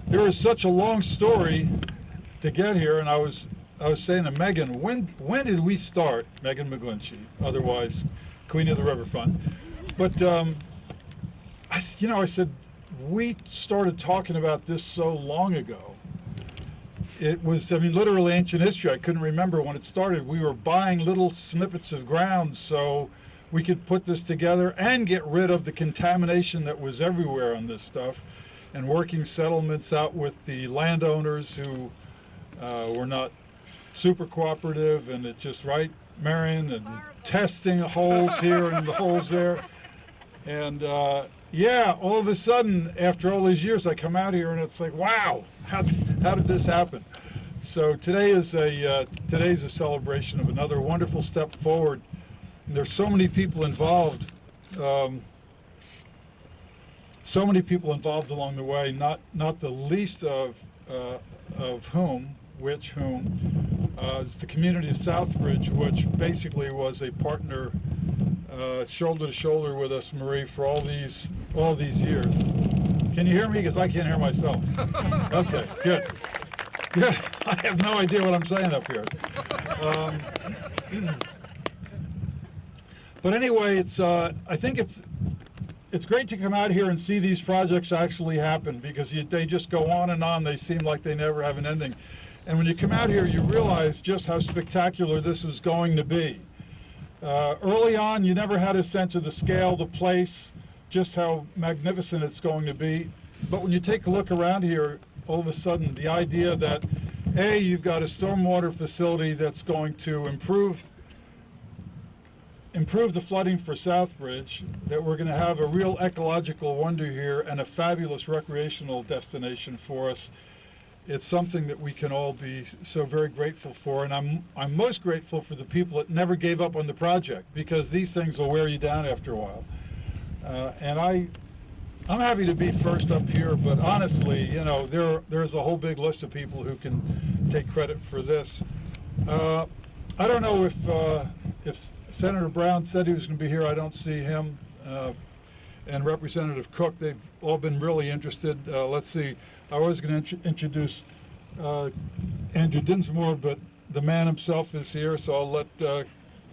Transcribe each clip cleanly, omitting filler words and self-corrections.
There was such a long story to get here, and I was saying to Megan, when did we start, Megan McGlinchey, otherwise Queen of the Riverfront? But I said we started talking about this so long ago. It was, literally ancient history. I couldn't remember when it started. We were buying little snippets of ground so we could put this together and get rid of the contamination that was everywhere on this stuff, and working settlements out with the landowners who were not super cooperative, and it just, right, Marion, and testing holes here and the holes there. And all of a sudden, after all these years, I come out here and it's like, wow, how did this happen? So today's a celebration of another wonderful step forward. And there's so many people involved, along the way. Not the least of whom is the community of Southbridge, which basically was a partner, shoulder to shoulder with us, Marie, for all these years. Can you hear me? Because I can't hear myself. Okay, good. I have no idea what I'm saying up here. But anyway, I think it's great to come out here and see these projects actually happen, because they just go on and on. They seem like they never have an ending. And when you come out here, you realize just how spectacular this was going to be. Early on, you never had a sense of the scale, the place, just how magnificent it's going to be. But when you take a look around here, all of a sudden, the idea that, A, you've got a stormwater facility that's going to improve the flooding for Southbridge, that we're going to have a real ecological wonder here and a fabulous recreational destination for us. It's something that we can all be so very grateful for, and I'm most grateful for the people that never gave up on the project, because these things will wear you down after a while. And I'm happy to be first up here, but honestly, there's a whole big list of people who can take credit for this. I don't know if Senator Brown said he was going to be here. I don't see him. And Representative Cook, they've all been really interested. Let's see, I was going to introduce Andrew Dinsmore, but the man himself is here, so I'll let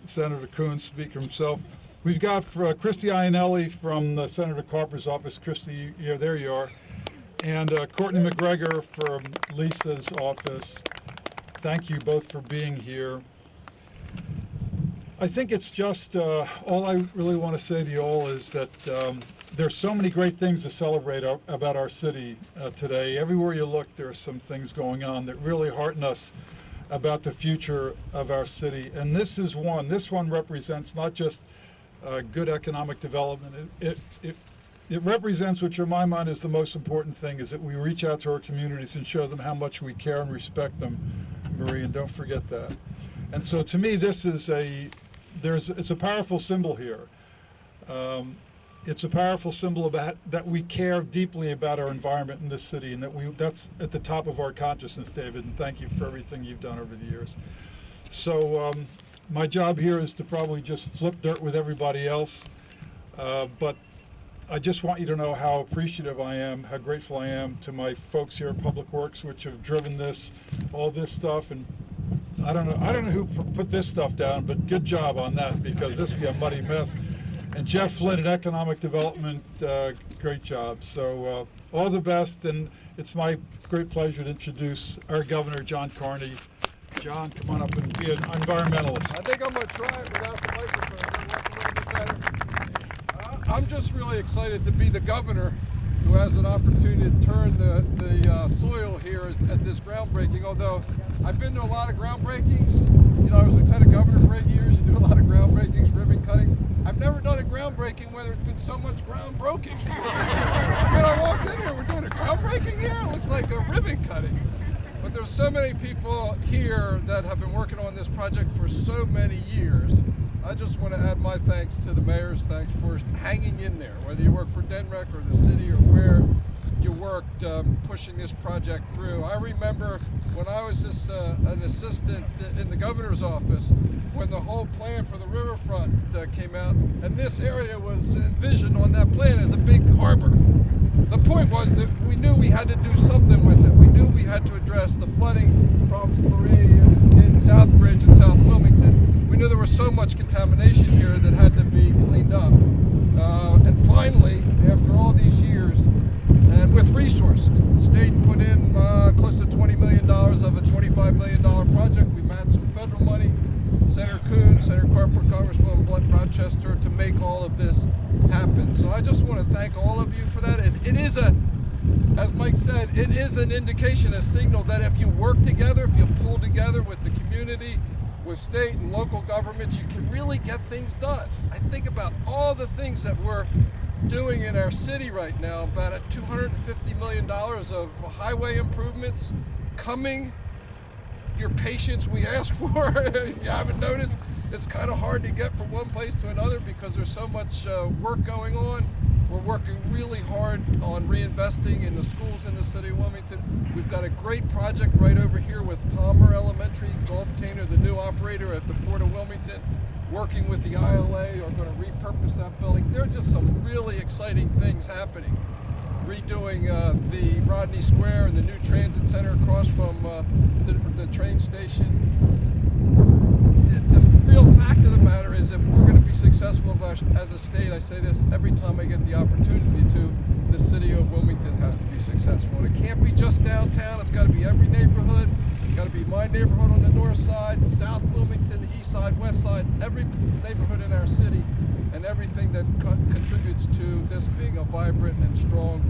Senator Coons speak for himself. We've got Christy Ionelli from Senator Carper's office. Christy, there you are. And Courtney McGregor from Lisa's office. Thank you both for being here. I think it's just, all I really want to say to you all is that there's so many great things to celebrate about our city today. Everywhere you look, there are some things going on that really hearten us about the future of our city. And this is one. This one represents not just good economic development. It represents, which in my mind is the most important thing, is that we reach out to our communities and show them how much we care and respect them, Marie, and don't forget that. And so to me, this is it's a powerful symbol here. It's a powerful symbol about that we care deeply about our environment in this city, and that's at the top of our consciousness, David, and thank you for everything you've done over the years. So my job here is to probably just flip dirt with everybody else, but I just want you to know how appreciative I am, how grateful I am to my folks here at Public Works, which have driven all this stuff. And I don't know who put this stuff down, but good job on that, because this would be a muddy mess. And Jeff Flynn at Economic Development, great job. So all the best, and it's my great pleasure to introduce our Governor, John Carney. John, come on up and be an environmentalist. I think I'm going to try it without the microphone. I'm just really excited to be the governor who has an opportunity to turn the soil here at this groundbreaking. Although I've been to a lot of groundbreakings. I was lieutenant governor for 8 years. You do a lot of groundbreakings, ribbon cuttings. I've never done a groundbreaking where there's been so much ground broken. When I walked in here, we're doing a groundbreaking here? It looks like a ribbon cutting. But there's so many people here that have been working on this project for so many years. I just want to add my thanks to the mayor's thanks for hanging in there, whether you work for DENREC or the city or where you worked pushing this project through. I remember when I was just an assistant in the governor's office, when the whole plan for the riverfront came out, and this area was envisioned on that plan as a big harbor. the point was that we knew we had to do something with it. We knew we had to address the flooding problems in Southbridge and South Wilmington. We knew there was so much contamination here that had to be cleaned up. And finally, after all these years, and with resources, the state put in close to $20 million of a $25 million project. We matched some federal money. Senator Coons, Senator Carper, Congresswoman Rochester, to make all of this happen. So I just want to thank all of you for that. It is as Mike said, it is an indication, a signal that if you work together, if you pull together with the community, with state and local governments, you can really get things done. I think about all the things that we're doing in our city right now, about $250 million of highway improvements coming. Your patience we ask for. If you haven't noticed, it's kind of hard to get from one place to another because there's so much work going on. We're working really hard on reinvesting in the schools in the city of Wilmington. We've got a great project right over here with Palmer Elementary. Golf Tainer, the new operator at the Port of Wilmington, working with the ILA, are going to repurpose that building. There are just some really exciting things happening. Redoing the Rodney Square and the new transit center across from the train station. The real fact of the matter is, if we're going to be successful as a state, I say this every time I get the opportunity to, the city of Wilmington has to be successful. And it can't be just downtown, it's got to be every neighborhood. It's got to be my neighborhood on the north side, South Wilmington, the east side, west side, every neighborhood in our city, and everything that contributes to this being a vibrant and strong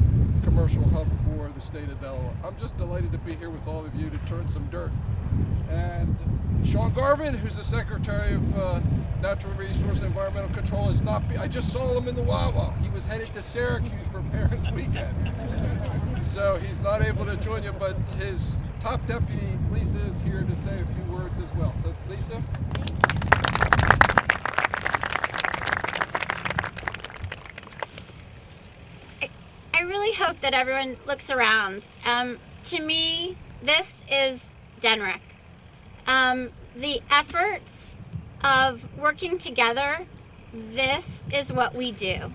commercial hub for the state of Delaware. I'm just delighted to be here with all of you to turn some dirt. And Sean Garvin, who's the Secretary of Natural Resource and Environmental Control, is not. I just saw him in the Wawa. He was headed to Syracuse for Parents Weekend, so he's not able to join you. But his top deputy, Lisa, is here to say a few words as well. So, Lisa. I really hope that everyone looks around. To me, this is DENREC. The efforts of working together, this is what we do.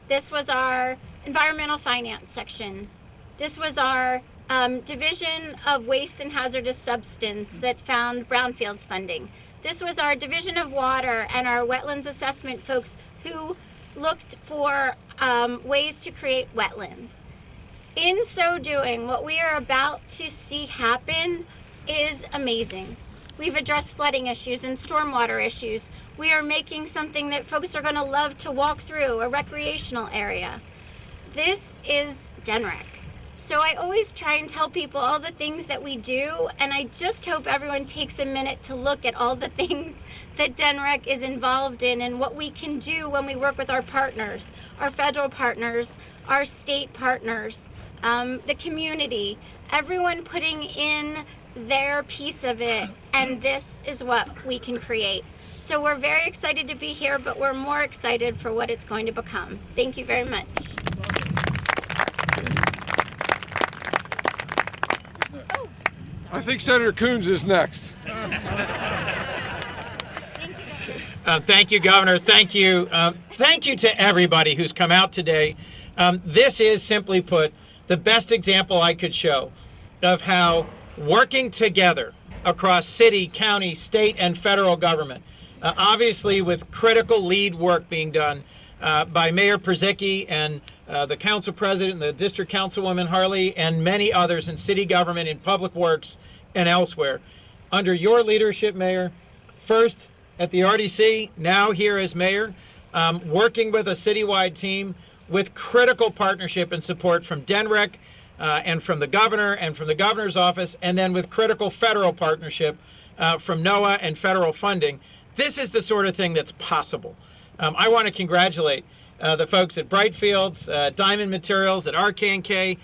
This was our environmental finance section. This was our division of waste and hazardous substance that found brownfields funding. This was our division of water and our wetlands assessment folks who looked for ways to create wetlands. In so doing, what we are about to see happen is amazing. We've addressed flooding issues and stormwater issues. We are making something that folks are going to love to walk through, a recreational area. This is DENREC. So I always try and tell people all the things that we do, and I just hope everyone takes a minute to look at all the things that DENREC is involved in and what we can do when we work with our partners, our federal partners, our state partners, the community, everyone putting in their piece of it, and this is what we can create. So we're very excited to be here, but we're more excited for what it's going to become. Thank you very much. I think Senator Coons is next. Thank you, Governor. Thank you. Thank you to everybody who's come out today. This is, simply put, the best example I could show of how working together across city, county, state, and federal government, obviously with critical lead work being done by Mayor Przicki and the council president, the district councilwoman Harley, and many others in city government, in public works, and elsewhere. Under your leadership, Mayor, first at the RDC, now here as mayor, working with a citywide team with critical partnership and support from DENREC and from the governor and from the governor's office, and then with critical federal partnership from NOAA and federal funding. This is the sort of thing that's possible. I want to congratulate the folks at Brightfields, Diamond Materials, at RK&K.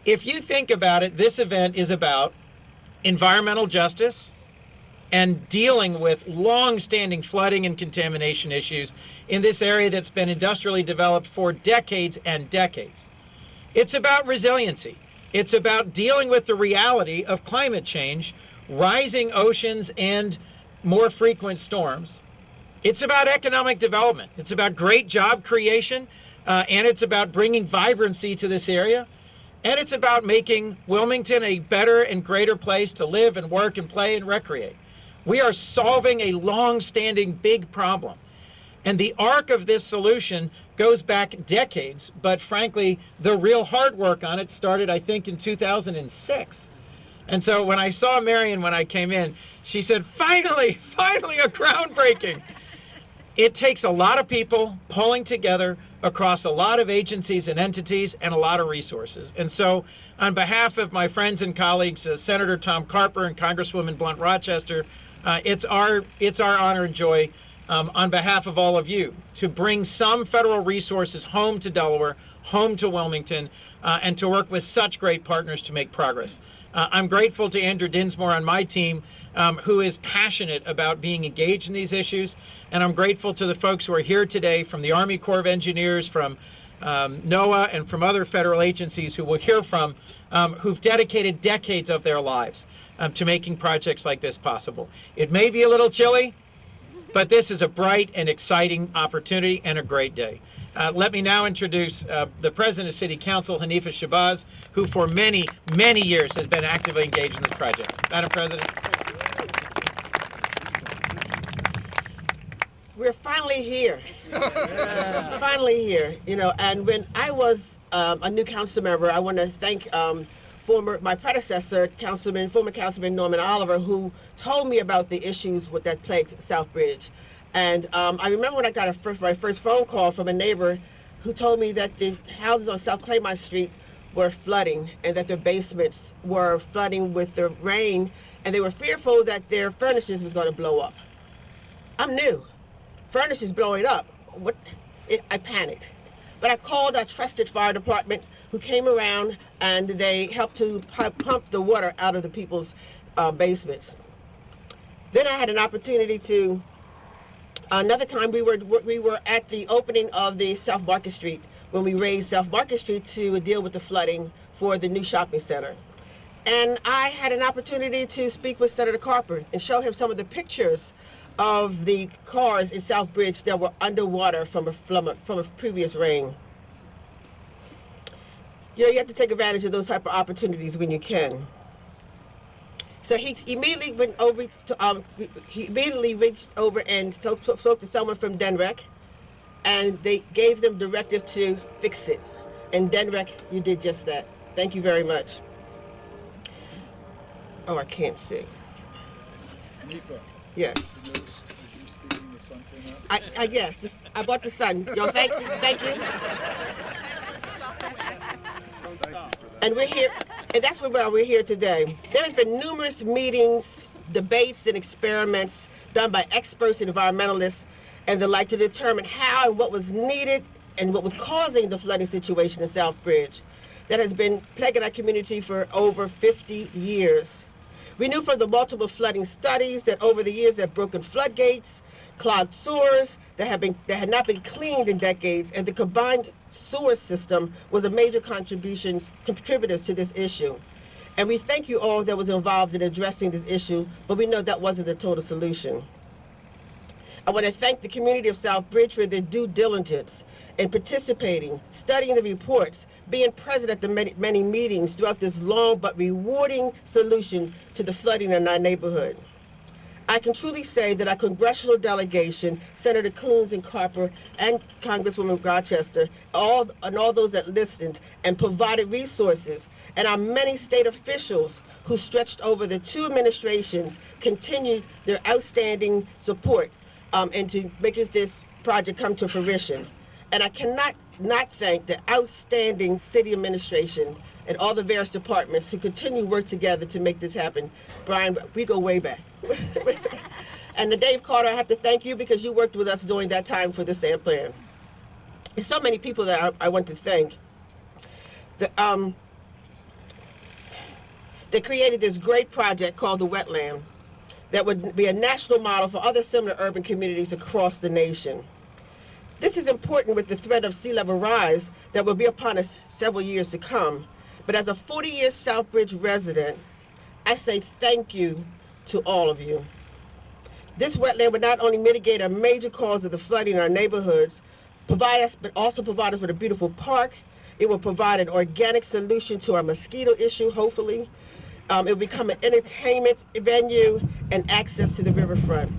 If you think about it, this event is about environmental justice and dealing with long-standing flooding and contamination issues in this area that's been industrially developed for decades and decades. It's about resiliency. It's about dealing with the reality of climate change, rising oceans, and more frequent storms. It's about economic development. It's about great job creation, and it's about bringing vibrancy to this area, and it's about making Wilmington a better and greater place to live and work and play and recreate. We are solving a long-standing big problem. And the arc of this solution goes back decades, but frankly, the real hard work on it started, I think, in 2006. And so when I saw Marion when I came in, she said, finally a groundbreaking. It takes a lot of people pulling together across a lot of agencies and entities and a lot of resources. And so on behalf of my friends and colleagues, Senator Tom Carper and Congresswoman Blunt Rochester, it's our honor and joy on behalf of all of you to bring some federal resources home to Delaware, home to Wilmington, and to work with such great partners to make progress. I'm grateful to Andrew Dinsmore on my team, who is passionate about being engaged in these issues. And I'm grateful to the folks who are here today from the Army Corps of Engineers, from NOAA, and from other federal agencies who we'll hear from, who've dedicated decades of their lives to making projects like this possible. It may be a little chilly, but this is a bright and exciting opportunity and a great day. Let me now introduce the President of City Council, Hanifa Shabazz, who for many, many years has been actively engaged in this project. Madam President. We're finally here. Finally here, you know, and when I was a new council member, I want to thank my predecessor, former Councilman Norman Oliver, who told me about the issues that plagued Southbridge. And I remember when I got my first phone call from a neighbor who told me that the houses on South Claymont Street were flooding and that their basements were flooding with the rain, and they were fearful that their furnaces was going to blow up. I'm new. Furnaces blowing up. I panicked. But I called our trusted fire department, who came around and they helped to pump the water out of the people's basements. Then I had an opportunity to, another time we were at the opening of the South Market Street when we raised South Market Street to deal with the flooding for the new shopping center. And I had an opportunity to speak with Senator Carper and show him some of the pictures of the cars in Southbridge that were underwater from a previous rain. You know, you have to take advantage of those type of opportunities when you can. So he immediately went over to, he immediately reached over and spoke to someone from DENREC, and they gave them directive to fix it. And DENREC, you did just that. Thank you very much. Oh, I can't see. Hanifa. Yes. As you're speaking, the sun came out. Yes, I bought the sun. Yo, thank you. And we're here, and that's why we're here today. There has been numerous meetings, debates, and experiments done by experts and environmentalists and the like to determine how and what was needed and what was causing the flooding situation in Southbridge that has been plaguing our community for over 50 years. We knew from the multiple flooding studies that over the years that broken floodgates, clogged sewers that had not been cleaned in decades, and the combined sewer system was a major contributors to this issue. And we thank you all that was involved in addressing this issue, but we know that wasn't the total solution. I want to thank the community of Southbridge for their due diligence in participating, studying the reports, being present at the many meetings throughout this long but rewarding solution to the flooding in our neighborhood. I can truly say that our congressional delegation, Senator Coons and Carper and Congresswoman Rochester, all those that listened and provided resources, and our many state officials who stretched over the two administrations, continued their outstanding support into making this project come to fruition. And I cannot not thank the outstanding city administration and all the various departments who continue to work together to make this happen. Brian, we go way back. And to Dave Carter, I have to thank you because you worked with us during that time for the SAM plan. There's so many people that I want to thank. They created this great project called the Wetlands that would be a national model for other similar urban communities across the nation. This is important with the threat of sea level rise that will be upon us several years to come. But as a 40-year Southbridge resident, I say thank you to all of you. This wetland would not only mitigate a major cause of the flooding in our neighborhoods, but also provide us with a beautiful park. It will provide an organic solution to our mosquito issue, hopefully. It will become an entertainment venue and access to the riverfront.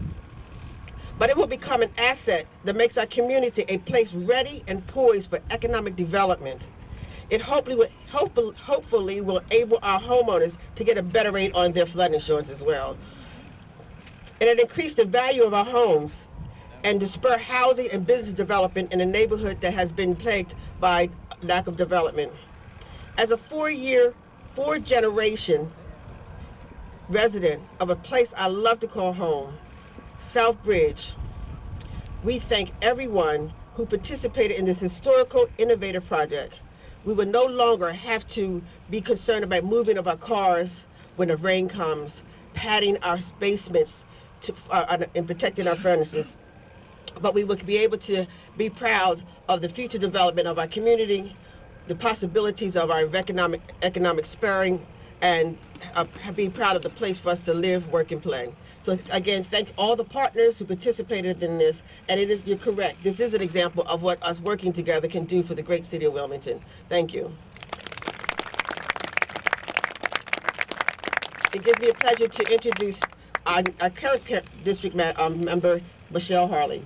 But it will become an asset that makes our community a place ready and poised for economic development. It hopefully will enable our homeowners to get a better rate on their flood insurance as well. And it increased the value of our homes and to spur housing and business development in a neighborhood that has been plagued by lack of development. As a four-generation resident of a place I love to call home, Southbridge, we thank everyone who participated in this historical, innovative project. We will no longer have to be concerned about moving of our cars when the rain comes, padding our basements and protecting our furnaces. But we will be able to be proud of the future development of our community, the possibilities of our economic spurring, and be proud of the place for us to live, work, and play. So again, thank all the partners who participated in this, and you're correct, this is an example of what us working together can do for the great city of Wilmington. Thank you. It gives me a pleasure to introduce our current district member, Michelle Harley.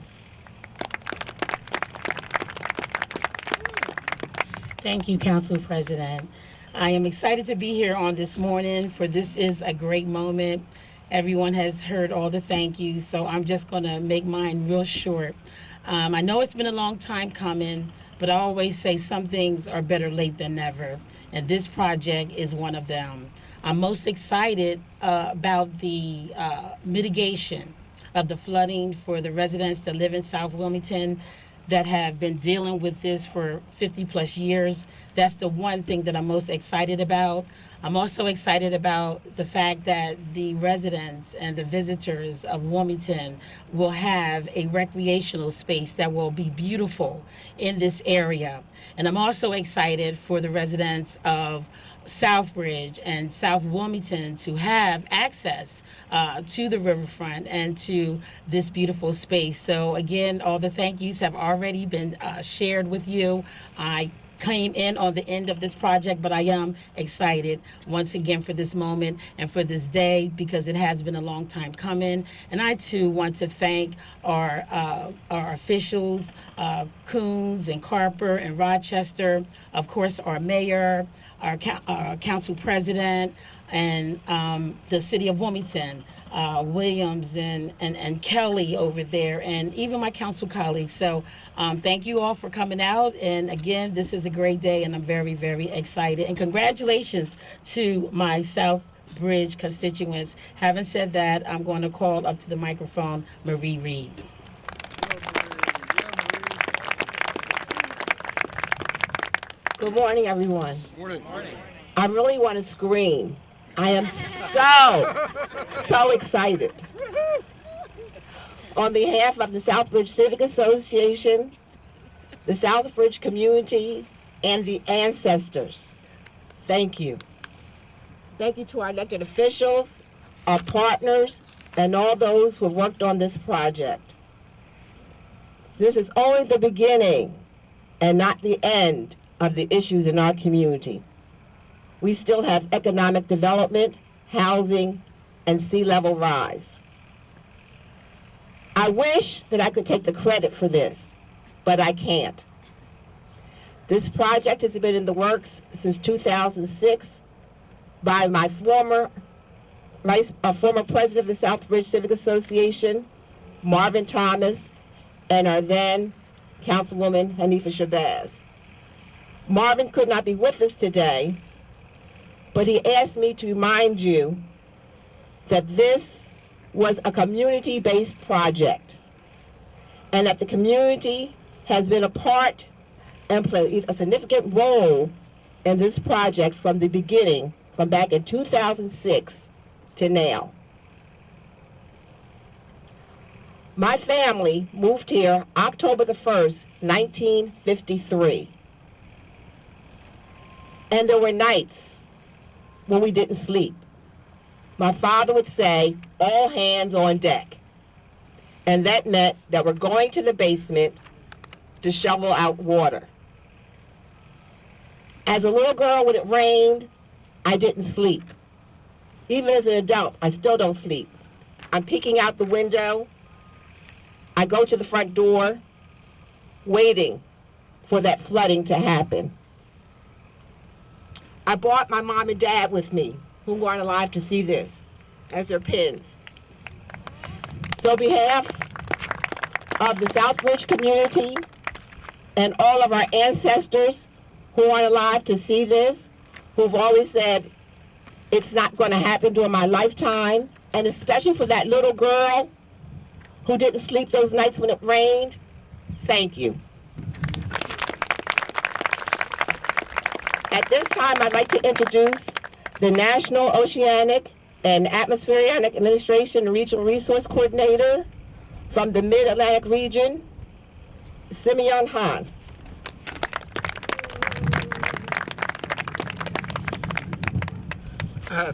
Thank you, Council President. I am excited to be here on this morning, for this is a great moment. Everyone has heard all the thank yous, so I'm just going to make mine real short. I know it's been a long time coming, but I always say some things are better late than never, and this project is one of them. I'm most excited about the mitigation of the flooding for the residents that live in South Wilmington that have been dealing with this for 50 plus years. That's the one thing that I'm most excited about. I'm also excited about the fact that the residents and the visitors of Wilmington will have a recreational space that will be beautiful in this area. And I'm also excited for the residents of Southbridge and South Wilmington to have access to the riverfront and to this beautiful space. So again, all the thank yous have already been shared with you. I came in on the end of this project, but I am excited once again for this moment and for this day, because it has been a long time coming. And I too want to thank our officials, Coons and Carper and Rochester, of course our mayor, our council president, and the city of Wilmington, Williams and Kelly over there, and even my council colleagues. So thank you all for coming out. And again, this is a great day, and I'm very, very excited. And congratulations to my Southbridge constituents. Having said that, I'm going to call up to the microphone Marie Reed. Good morning, everyone. Morning. I really want to scream. I am so excited. On behalf of the Southbridge Civic Association, the Southbridge community, and the ancestors, thank you. Thank you to our elected officials, our partners, and all those who have worked on this project. This is only the beginning and not the end of the issues in our community. We still have economic development, housing, and sea level rise. I wish that I could take the credit for this, but I can't. This project has been in the works since 2006 by my former president of the Southbridge Civic Association, Marvin Thomas, and our then Councilwoman Hanifa Shabazz. Marvin could not be with us today, but he asked me to remind you that this was a community-based project, and that the community has been a part and played a significant role in this project from the beginning, from back in 2006 to now. My family moved here October the 1st, 1953. And there were nights when we didn't sleep. My father would say, all hands on deck. And that meant that we're going to the basement to shovel out water. As a little girl, when it rained, I didn't sleep. Even as an adult, I still don't sleep. I'm peeking out the window. I go to the front door, waiting for that flooding to happen. I brought my mom and dad with me, who aren't alive to see this, as their pins. So on behalf of the Southbridge community and all of our ancestors who aren't alive to see this, who've always said, it's not going to happen during my lifetime, and especially for that little girl who didn't sleep those nights when it rained, thank you. At this time, I'd like to introduce the National Oceanic and Atmospheric Administration Regional Resource Coordinator from the Mid-Atlantic region, Simeon Han.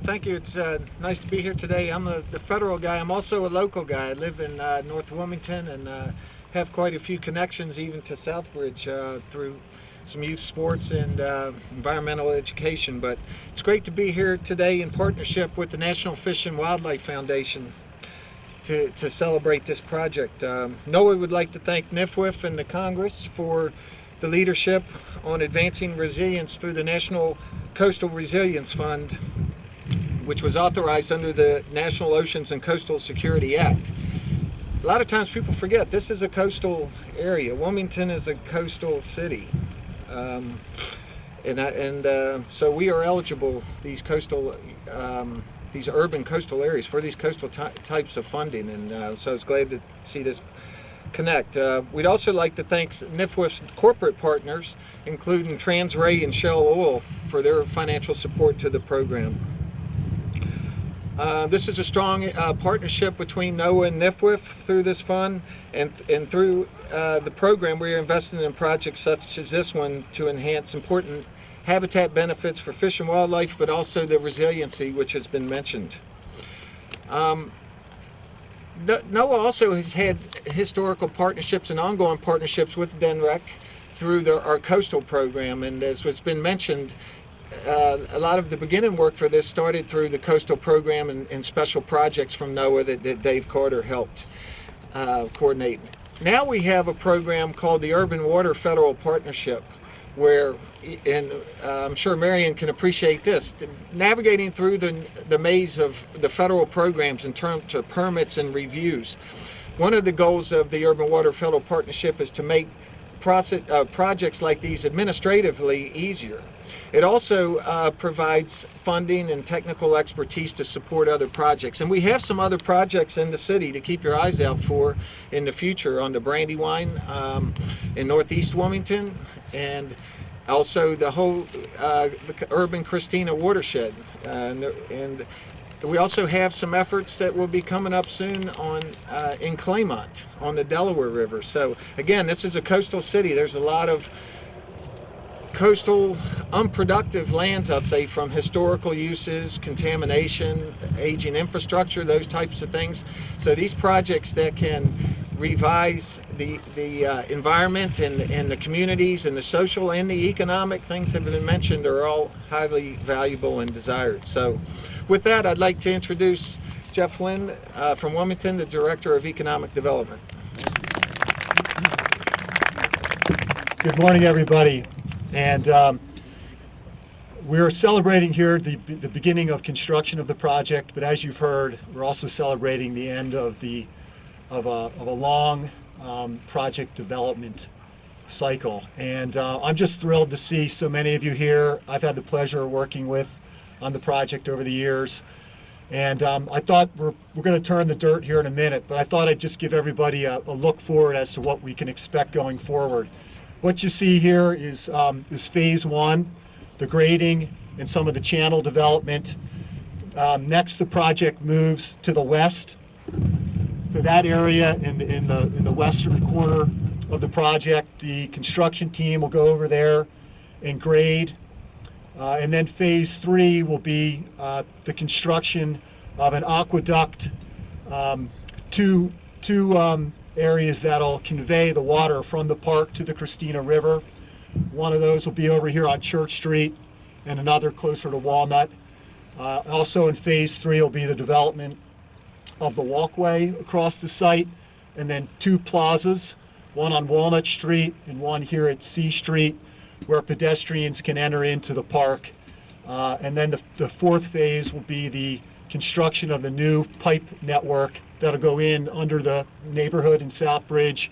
Thank you. It's nice to be here today. I'm the federal guy. I'm also a local guy. I live in North Wilmington and have quite a few connections even to Southbridge through some youth sports and environmental education. But it's great to be here today in partnership with the National Fish and Wildlife Foundation to celebrate this project. NOAA would like to thank NFWF and the Congress for the leadership on advancing resilience through the National Coastal Resilience Fund, which was authorized under the National Oceans and Coastal Security Act. A lot of times people forget this is a coastal area. Wilmington is a coastal city. So we are eligible, these urban coastal areas, for these coastal types of funding, and so I was glad to see this connect. We'd also like to thank NFWF's corporate partners, including TransRay and Shell Oil, for their financial support to the program. This is a strong partnership between NOAA and NFWF through this fund, and through the program we are investing in projects such as this one to enhance important habitat benefits for fish and wildlife, but also the resiliency which has been mentioned. NOAA also has had historical partnerships and ongoing partnerships with DNREC through our coastal program, and as has been mentioned, a lot of the beginning work for this started through the coastal program and special projects from NOAA that Dave Carter helped coordinate. Now we have a program called the Urban Water Federal Partnership, where, and I'm sure Marion can appreciate this, navigating through the maze of the federal programs in terms of permits and reviews. One of the goals of the Urban Water Federal Partnership is to make projects like these administratively easier. It also provides funding and technical expertise to support other projects. And we have some other projects in the city to keep your eyes out for in the future on the Brandywine in Northeast Wilmington, and also the whole the urban Christina watershed. And we also have some efforts that will be coming up soon in Claymont on the Delaware River. So again, this is a coastal city. There's a lot of coastal unproductive lands, I'd say, from historical uses, contamination, aging infrastructure, those types of things. So these projects that can revise the environment and the communities and the social and the economic things that have been mentioned are all highly valuable and desired. So with that, I'd like to introduce Jeff Flynn from Wilmington, the Director of Economic Development. Good morning, everybody. And we're celebrating here the beginning of construction of the project, but as you've heard, we're also celebrating the end of a long project development cycle. And I'm just thrilled to see so many of you here. I've had the pleasure of working with on the project over the years. And I thought we're going to turn the dirt here in a minute, but I thought I'd just give everybody a look forward as to what we can expect going forward. What you see here is phase one, the grading and some of the channel development. Next, the project moves to the west, to that area in the western corner of the project. The construction team will go over there and grade. And then phase three will be the construction of an aqueduct, two areas that'll convey the water from the park to the Christina River. One of those will be over here on Church Street and another closer to Walnut. Also in phase 3 will be the development of the walkway across the site, and then 2 plazas, one on Walnut Street and one here at C Street, where pedestrians can enter into the park. And then the 4th phase will be the construction of the new pipe network that'll go in under the neighborhood in Southbridge.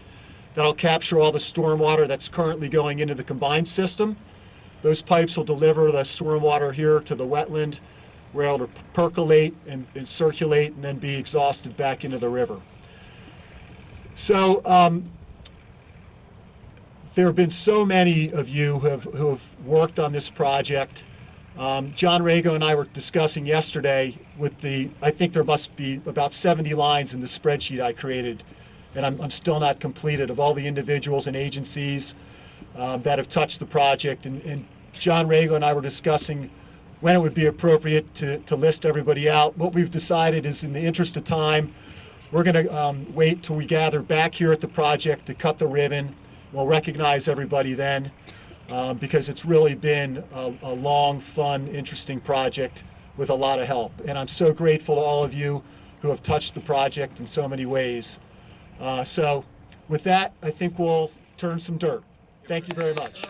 That'll capture all the stormwater that's currently going into the combined system. Those pipes will deliver the stormwater here to the wetland, where it'll percolate and circulate and then be exhausted back into the river. So there have been so many of you who have worked on this project. John Rago and I were discussing yesterday I think there must be about 70 lines in the spreadsheet I created, and I'm still not completed, of all the individuals and agencies that have touched the project. And John Rago and I were discussing when it would be appropriate to list everybody out. What we've decided is, in the interest of time, we're going to wait till we gather back here at the project to cut the ribbon. We'll recognize everybody then, because it's really been a long, fun, interesting project with a lot of help. And I'm so grateful to all of you who have touched the project in so many ways. So with that, I think we'll turn some dirt. Thank you very much.